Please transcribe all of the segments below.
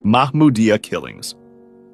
Mahmoudiya killings.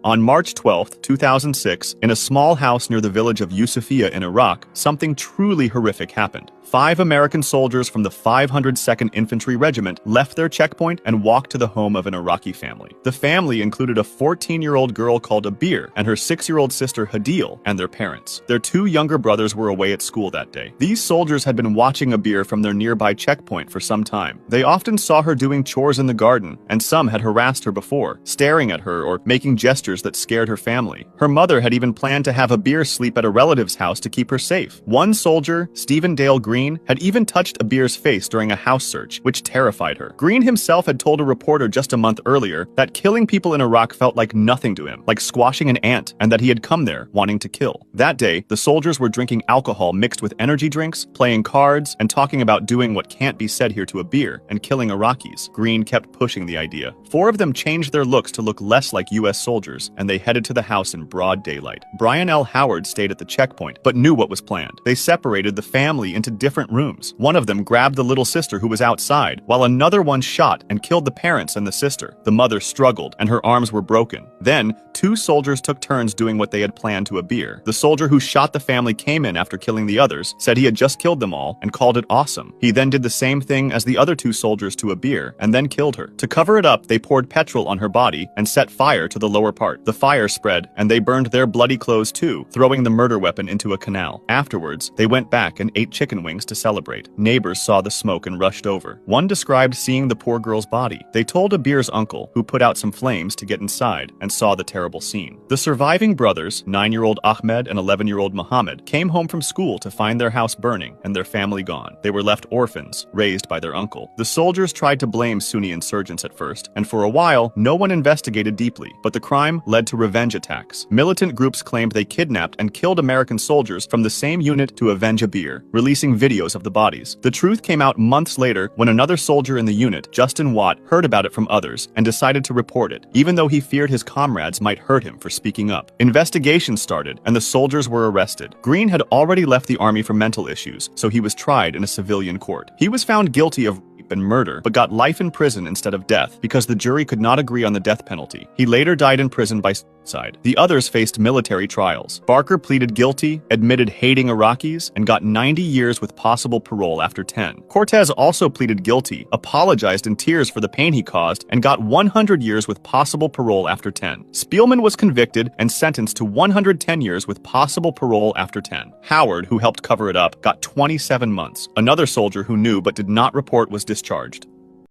On March 12, 2006, in a small house near the village of Yusufia in Iraq, something truly horrific happened. 5 American soldiers from the 502nd Infantry Regiment left their checkpoint and walked to the home of an Iraqi family. The family included a 14-year-old girl called Abir and her 6-year-old sister Hadil and their parents. Their 2 younger brothers were away at school that day. These soldiers had been watching Abir from their nearby checkpoint for some time. They often saw her doing chores in the garden, and some had harassed her before, staring at her or making gestures that scared her family. Her mother had even planned to have Abir sleep at a relative's house to keep her safe. One soldier, Stephen Dale Green, had even touched Abir's face during a house search, which terrified her. Green himself had told a reporter just a month earlier that killing people in Iraq felt like nothing to him, like squashing an ant, and that he had come there wanting to kill. That day, the soldiers were drinking alcohol mixed with energy drinks, playing cards, and talking about doing what can't be said here to Abir and killing Iraqis. Green kept pushing the idea. 4 of them changed their looks to look less like U.S. soldiers, and they headed to the house in broad daylight. Brian L. Howard stayed at the checkpoint, but knew what was planned. They separated the family into different rooms. One of them grabbed the little sister who was outside, while another one shot and killed the parents and the sister. The mother struggled, and her arms were broken. Then, 2 soldiers took turns doing what they had planned to Abir. The soldier who shot the family came in after killing the others, said he had just killed them all, and called it awesome. He then did the same thing as the other 2 soldiers to Abir, and then killed her. To cover it up, they poured petrol on her body and set fire to the lower part. The fire spread, and they burned their bloody clothes too, throwing the murder weapon into a canal. Afterwards, they went back and ate chicken wings to celebrate. Neighbors saw the smoke and rushed over. One described seeing the poor girl's body. They told Abir's uncle, who put out some flames to get inside, and saw the terrible scene. The surviving brothers, 9-year-old Ahmed and 11-year-old Mohammed, came home from school to find their house burning and their family gone. They were left orphans, raised by their uncle. The soldiers tried to blame Sunni insurgents at first, and for a while, no one investigated deeply, but the crime led to revenge attacks. Militant groups claimed they kidnapped and killed American soldiers from the same unit to avenge Abir, releasing videos of the bodies. The truth came out months later when another soldier in the unit, Justin Watt, heard about it from others and decided to report it, even though he feared his comrades might hurt him for speaking up. Investigations started, and the soldiers were arrested. Green had already left the army for mental issues, so he was tried in a civilian court. He was found guilty of rape and murder, but got life in prison instead of death because the jury could not agree on the death penalty. He later died in prison by suicide. The others faced military trials. Barker pleaded guilty, admitted hating Iraqis, and got 90 years with possible parole after 10. Cortez also pleaded guilty, apologized in tears for the pain he caused, and got 100 years with possible parole after 10. Spielman was convicted and sentenced to 110 years with possible parole after 10. Howard, who helped cover it up, got 27 months. Another soldier who knew but did not report was discharged.